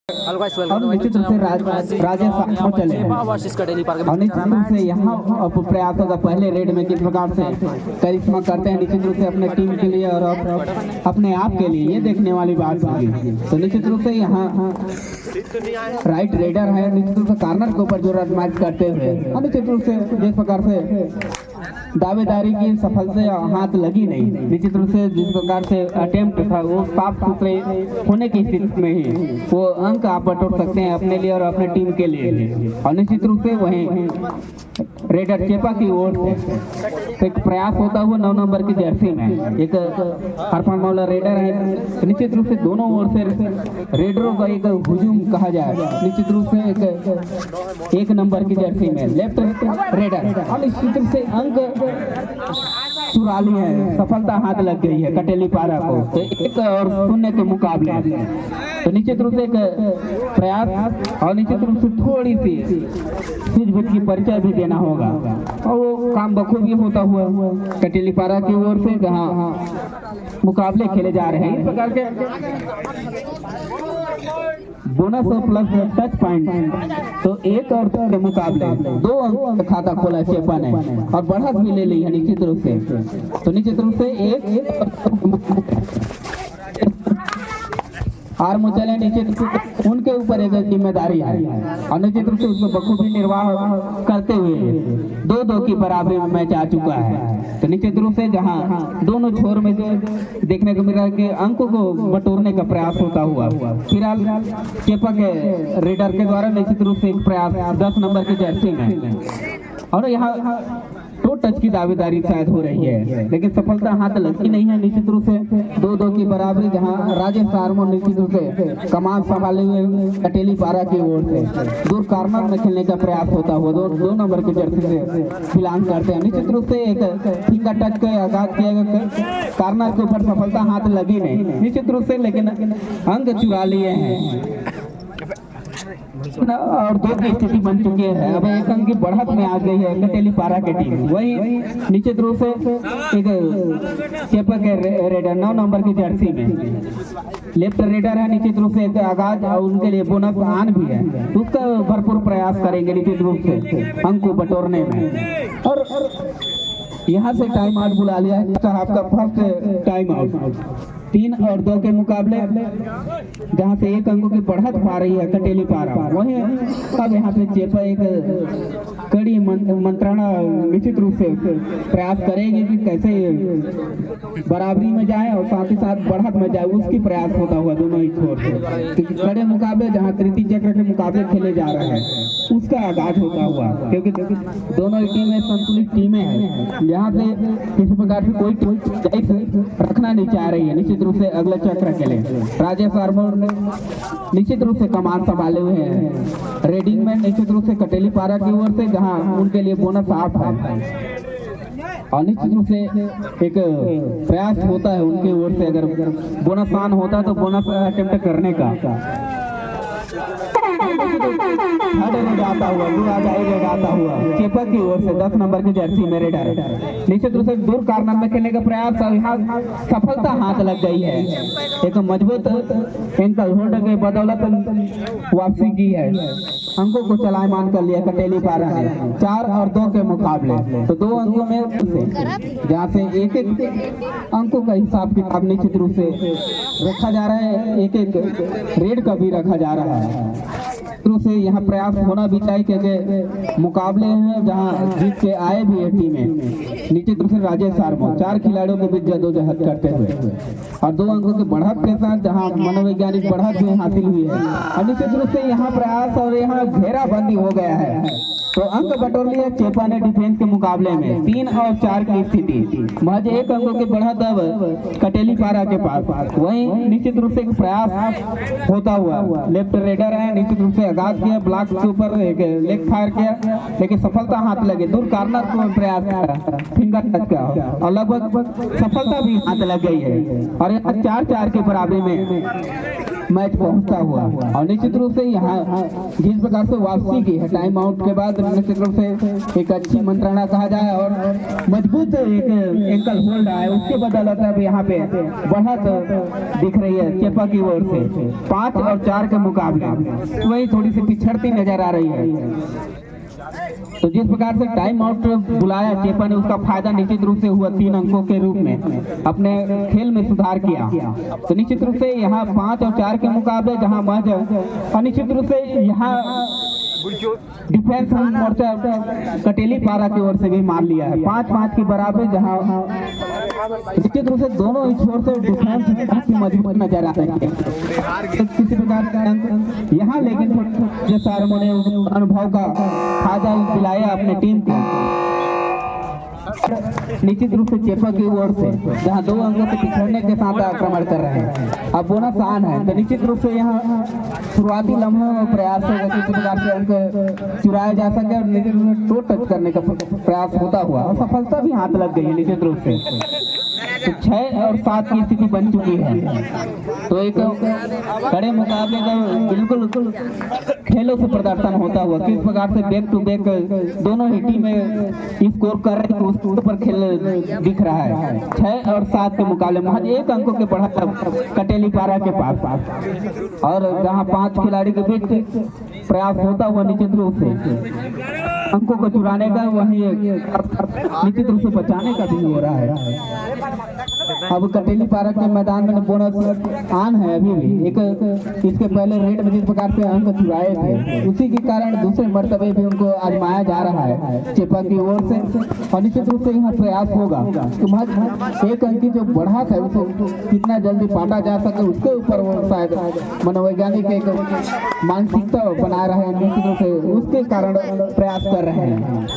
Hello guys, welcome to my YouTube channel. Rajesh चले versus कटेली park में निश्चित रूप से यहाँ प्रयास होगा पहले रेड में किस प्रकार से करिश्मा करते हैं निश्चित रूप से अपने टीम के लिए और अपने आप के लिए, ये देखने वाली बात होगी। तो निश्चित रूप से यहाँ राइट रेडर है निश्चित रूप से कार्नर के ऊपर जो मैच करते हुए निश्चित रूप से जिस प्रकार से दावेदारी की सफलता हाथ लगी नहीं, निश्चित रूप से जिस प्रकार से अटेम्प्ट था वो साफ सुथरे होने की स्थिति में ही वो अंक आप बटोर सकते हैं अपने लिए और अपने टीम के लिए। और निश्चित रूप से वहीं रेडर चेपा की ओर से एक प्रयास होता हुआ 9 नंबर की जर्सी में एक हरफन मौला रेडर है। निश्चित रूप से दोनों ओर से रेडरों का एक हुजूम कहा जाए, निश्चित रूप से एक नंबर की जर्सी में लेफ्ट रेडर और निश्चित रूप से अंक चुरा लिए हैं, सफलता हाथ लग गई है कटेली पारा को। तो 1 और 0 के मुकाबले तो निश्चित रूप से एक प्रयास और निश्चित रूप से थोड़ी सी सूझबूझ की परिचय भी देना होगा और वो काम बखूबी होता हुआ कटेली पारा की ओर से जहां मुकाबले खेले जा रहे हैं। इस प्रकार के बोनस और प्लस टच पॉइंट तो 1 और 2 के मुकाबले 2 अंक का खाता खोला चेपा ने और बढ़त भी ले ली है निश्चित रूप से। तो निश्चित रूप से एक हार मुचले निश्चित उनके ऊपर एक जिम्मेदारी है और निश्चित रूप से उसको बखूबी निर्वाह करते हुए 2-2 की बराबरी में मैच आ चुका है। तो निश्चित रूप से जहां दोनों छोर में जो देखने को मिल रहा है कि अंकों को बटोरने का प्रयास होता हुआ फिलहाल चेपा के रेडर के द्वारा निश्चित रूप से एक प्रयास 10 नंबर की जर्सी में और यहाँ 2 टच की दावेदारी शायद हो रही है लेकिन सफलता हाथ लगती नहीं है। निश्चित रूप से 2-2 की बराबरी जहां राजेश सारमो निश्चित रूप से कमान संभाले हुए कटेली पारा की ओर से दूर कार्नर में खेलने का प्रयास होता हुआ 2 नंबर की जर्सी से बिलोंग करते हैं। निश्चित रूप से एक फिंगर टच के आगाज किया गया, कार्नर के ऊपर सफलता हाथ लगी नहीं निश्चित रूप से, लेकिन अंक चुरा लिए हैं और 2 की स्थिति बन चुकी है। अब 1 अंक की बढ़त में आ गई है कटेली पारा की टीम। वही निश्चित रूप से एक चेपा के रेडर 9 नंबर की जर्सी में लेफ्ट रेडर है निश्चित रूप से एक आगाज और उनके लिए बोनस आन भी है, उसका भरपूर प्रयास करेंगे निश्चित रूप से अंक को बटोरने में। और यहाँ से टाइम आउट बुला लिया है आपका फर्स्ट टाइम आउट 3 और 2 के मुकाबले जहां से 1 अंकों की बढ़त पा रही है कटेली पारा। वहीं अब यहाँ पे चेपा एक कड़ी मंत्रणा निश्चित रूप से प्रयास करेगी कि कैसे बराबरी में जाए और साथ ही साथ बढ़त में जाए, उसकी प्रयास होता हुआ दोनों ही छोर से कड़े मुकाबले जहाँ तृतीय चक्र के मुकाबले खेले जा रहे हैं उसका आगाज होता हुआ, क्योंकि दोनों ही टीमें संतुलित टीमें हैं जहाँ से किसी प्रकार से कोई रखना नहीं चाह रही है। निश्चित रूप से अगले चक्र के लिए राजेश सारमो निश्चित रूप से कमान संभाले हुए हैं रेडिंग में निश्चित रूप से कटेली पारा की ओर से जहां उनके लिए बोनस आप है और निश्चित रूप से एक प्रयास होता है उनकी ओर से अगर बोनस आन होता तो बोनस अटेम्प्ट करने का आता हुआ चेपा की ओर से 10 नंबर की जर्सी में रेडर निश्चित रूप से दूर कार्नर में खेलने का प्रयास यहाँ सफलता हाथ लग गई है। एक मजबूत एंकल होल्ड के बदौलत वापसी की है, अंकों को चलायमान कर लिया कटेली पारा ने 4 और 2 के मुकाबले। तो 2 अंकों में जहाँ से 1-1 अंकों का हिसाब किताब निश्चित रूप से रखा जा रहा है, 1-1 रेड का भी रखा जा रहा है। रूप से यहाँ प्रयास होना भी चाहिए क्योंकि मुकाबले हैं जहाँ जीत के आए भी है टीमें। निश्चित रूप से राजेश सारमो 4 खिलाड़ियों के बीच जदोजहद करते हुए और 2 अंकों की बढ़त के साथ जहाँ मनोवैज्ञानिक बढ़त भी हासिल हुई है और निश्चित रूप से यहाँ प्रयास और यहाँ घेराबंदी हो गया है। तो अंक बटोर लिया चेपा ने डिफेंस के मुकाबले में 3 और 4 की स्थिति, महज 1 अंकों की बढ़त अब कटेली पारा के पास। वहीं निश्चित रूप से एक प्रयास होता हुआ लेफ्ट रेडर है निश्चित रूप से आगाज किया, ब्लॉक के ऊपर एक लेग फायर किया लेकिन सफलता हाथ लगे, दूर कार्नर को प्रयास किया फिंगर टच का और लगभग सफलता भी हाथ लग गई है और 4-4 के बराबरी में मैच पहुंचता हुआ। और निश्चित रूप से यहाँ जिस प्रकार से वापसी की है टाइम आउट के बाद, निश्चित रूप से एक अच्छी मंत्रणा कहा जाए और मजबूत एक एंकल होल्ड है, उसके बदौलत अब यहाँ पे बढ़त दिख रही है चेपा की ओर से। 5 और 4 के मुकाबले वही थोड़ी सी पिछड़ती नजर आ रही है। तो जिस प्रकार से टाइम आउट बुलाया चेपा ने, उसका फायदा निश्चित रूप से हुआ। 3 अंकों के रूप में अपने खेल में सुधार किया। तो निश्चित रूप से यहाँ 5 और 4 के मुकाबले जहाँ महज, और निश्चित रूप से यहाँ डिफेंस मोर्चा कटेली पारा की ओर से भी मान लिया है 5-5 के बराबर, जहाँ निश्चित रूप से दोनों ही छोर से डिफेंस काफी मजबूत नजर आ रही है। तो किसी प्रकार का अंक यहाँ, लेकिन जैसा ने अनुभव का फायदा दिलाया अपने टीम को। निश्चित रूप से चेपा की ओर से जहां 2 अंकों से पिछड़ने के साथ आक्रमण कर रहे हैं, अब बोनस आन है। तो निश्चित रूप से यहाँ शुरुआती लम्हों में प्रयास होगा किसी प्रकार से अंक चुराया जा सके और निश्चित रूप से टोट टच करने का प्रयास होता हुआ और सफलता भी हाथ लग गई है निश्चित रूप से। तो 6 और 7 की स्थिति बन चुकी है। तो एक कड़े मुकाबले का बिल्कुल खेलों से प्रदर्शन होता हुआ किस प्रकार से बैक टू बैक दोनों ही टीमें स्कोर कर रही है, उसके ऊपर खेल दिख रहा है। 6 और 7 के मुकाबले महज 1 अंकों के बढ़त कटेली पारा के पास, और जहां 5 खिलाड़ी के बीच प्रयास होता हुआ निश्चित रूप से अंकों को चुराने का, वहीं निश्चित रूप से बचाने का भी हो रहा है। अब कटेली पारा के मैदान में बोनस आन है अभी भी। एक इसके पहले रेड में जिस प्रकार से अंक चुराए थे, उसी के कारण दूसरे मर्तबे भी उनको आजमाया जा रहा है चेपा की ओर से। और निश्चित रूप से यहाँ प्रयास होगा कि महज 1 अंक की जो बढ़त है उसे कितना जल्दी पाटा जा सके, उसके ऊपर वो शायद मनोवैज्ञानिक एक मानसिकता बना रहे हैं, निश्चित रूप से उसके कारण प्रयास कर रहे हैं।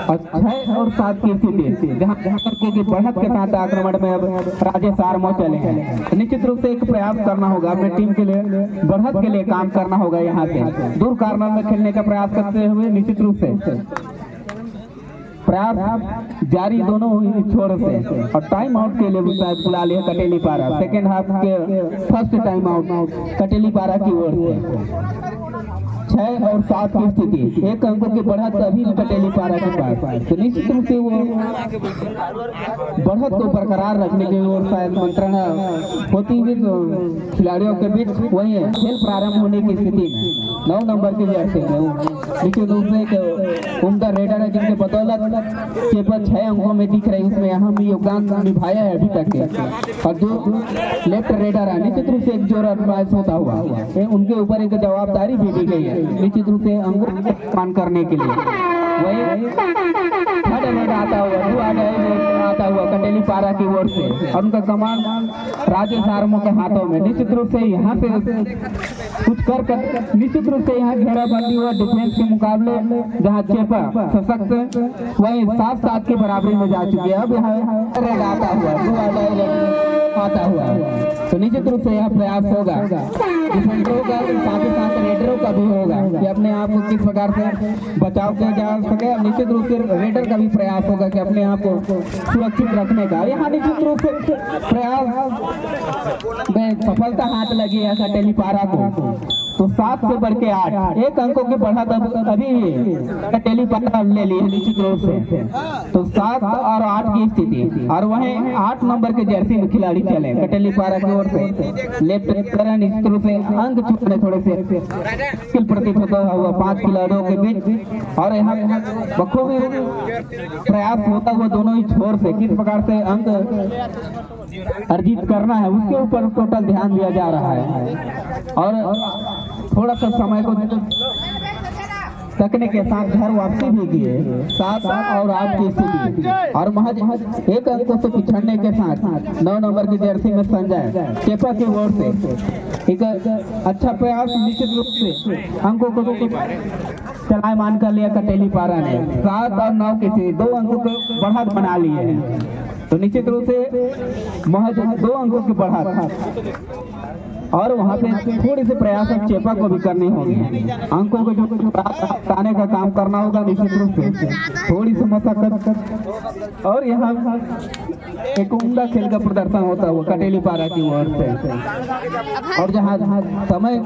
और 6 और 7 की स्थिति जहाँ की बढ़त के साथ आक्रमण में अब राजेश आर्मो चले हैं। निश्चित रूप से एक प्रयास करना होगा अपने टीम के लिए, बढ़त के लिए काम करना होगा। यहाँ से दूर कार्नर में खेलने का प्रयास करते हुए निश्चित रूप से प्रयास जारी दोनों छोर से। और टाइम आउट के लिए भी शायद बुला लिया कटेली पारा, सेकेंड हाफ के फर्स्ट टाइम आउट कटेली पारा की ओर से। 6 और 7 की स्थिति, 1 अंकों की बढ़त अभी कटेली पारा के पास। तो निश्चित रूप से वो बढ़त को बरकरार रखने की ओर शायद मंत्रणा होती हुई खिलाड़ियों के बीच वही है। खेल प्रारंभ होने की स्थिति में 9 नंबर के जर्सी में निश्चित रूप से एक उम्दा रेडर है, जिनके बदौलत चेपा 6 अंकों में दिख रही, उसमें अहम योगदान निभाया है अभी तक के। और जो लेफ्ट रेडर है निश्चित रूप से एक जोर मैच होता हुआ उनके ऊपर एक जवाबदारी भी दी गई है निश्चित रूप से अंगों को मान करने के लिए। वही आता हुआ कटेली पारा की ओर से, और उनका कमान राजेश आर्मो के हाथों में। निश्चित रूप से यहाँ से कुछ कर निश्चित रूप से यहाँ घेराबंदी हुआ डिफेंस के मुकाबले, जहाँ चेपा सशक्त वही 7-7 की बराबरी में जा चुकी है। अब यहाँ रेड आता हुआ तो निश्चित रूप से यहाँ प्रयास होगा डिफेंडरों का, साथ ही साथ रेडरों का भी होगा कि अपने आप को किस प्रकार से बचाव किया जा सके। और निश्चित रूप से रेडर का भी प्रयास होगा कि अपने आप को सुरक्षित रखने का। यहाँ निश्चित रूप से प्रयास में सफलता हाथ लगी है कटेली पारा को। तो 7 से बढ़ के 8, 1 अंकों की बढ़त अभी कटेली पारा ले ली है निश्चित रूप से। तो 7 और 8 की स्थिति, और वहीं 8 नंबर के जर्सी में खिलाड़ी चले कटेली पारा की ओर से। लेफ्ट निश्चित रूप से अंक चुनने थोड़े से मुश्किल प्रतीत होता हुआ 5 खिलाड़ियों के बीच, और यहाँ बखूबी प्रयास होता हुआ दोनों ही छोर से किस प्रकार से अंक अर्जित करना है उसके ऊपर टोटल ध्यान दिया जा रहा है। और थोड़ा सा समय को तकने के साथ घर वापसी भी किए 7 और 8 की स्थिति, और महज 1 अंकों से पिछड़ने के साथ 9 नंबर की जर्सी में संजय चेपा की ओर से एक अच्छा प्रयास निश्चित रूप से अंकों को चलायमान कर लिया कटेली पारा ने। 7 और 9 की स्थिति 2 अंकों को बढ़त बना लिए हैं। तो निश्चित रूप से महज 2 अंकों की बढ़त और वहाँ पे थोड़ी सी प्रयास अब चेपा को भी करनी होगी। अंकों को जो हटाने का काम करना होगा निश्चित रूप से, थोड़ी सी मशक्कत। और यहाँ एक उम्दा खेल का प्रदर्शन होता हुआ कटेली पारा की ओर से। और जहाँ समय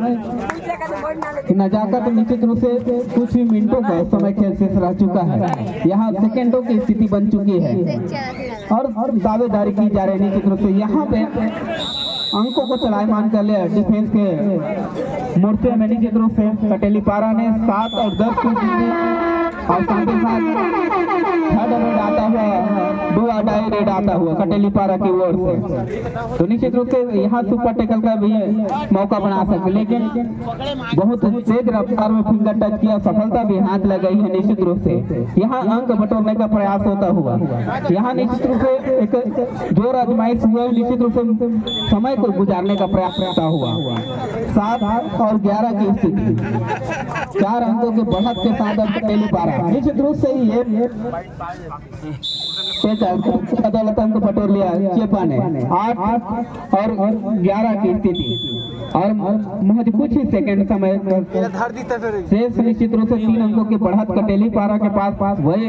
की नजाकत निश्चित रूप से कुछ ही मिनटों का समय खेल शेष रह चुका है, यहाँ सेकेंडों की स्थिति बन चुकी है और दावेदारी की जा रही है निश्चित रूप से। यहाँ पे अंकों को चलायमान कर लिया डिफेंस के मोर्चे में निश्चित रूप से कटेली पारा ने 7 और 10 को जीते और साथ ही साथ थर्ड रेड आता हुआ, 2 अडाई रेड आता हुआ कटेली पारा की ओर से। तो निश्चित रूप से यहाँ सुपर टेकल का भी मौका बना सकते, लेकिन बहुत तेज रफ्तार में फिंगर टच किया, सफलता भी हाथ लग गई है निश्चित रूप से। यहाँ अंक बटोरने का प्रयास होता हुआ, यहाँ निश्चित रूप से एक जोर आजमाइश हुआ, निश्चित रूप से समय को गुजारने का प्रयास करता हुआ। 7 और 11 की स्थिति, 4 अंकों के बढ़त के साथ अब कटेली पारा निश्चित रूप से ये बदौलत अंक बटोर लिया चेपा ने। 8 और 11 की स्थिति और महज कुछ ही सेकंड समय शेष निश्चित रूप से 3 अंकों की बढ़त कटेली पारा के पास वही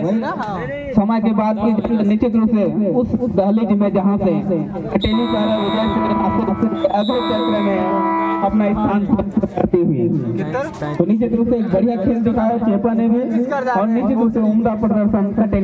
समय के बाद निश्चित रूप से उस दहलीज में जहां से कटेली पारा विजय से अगले चक्र में अपना स्थान करती हुई। तो निश्चित रूप से एक बढ़िया खेल दिखाया चेपा ने भी और निश्चित रूप से उम्दा प्रदर्शन कटेली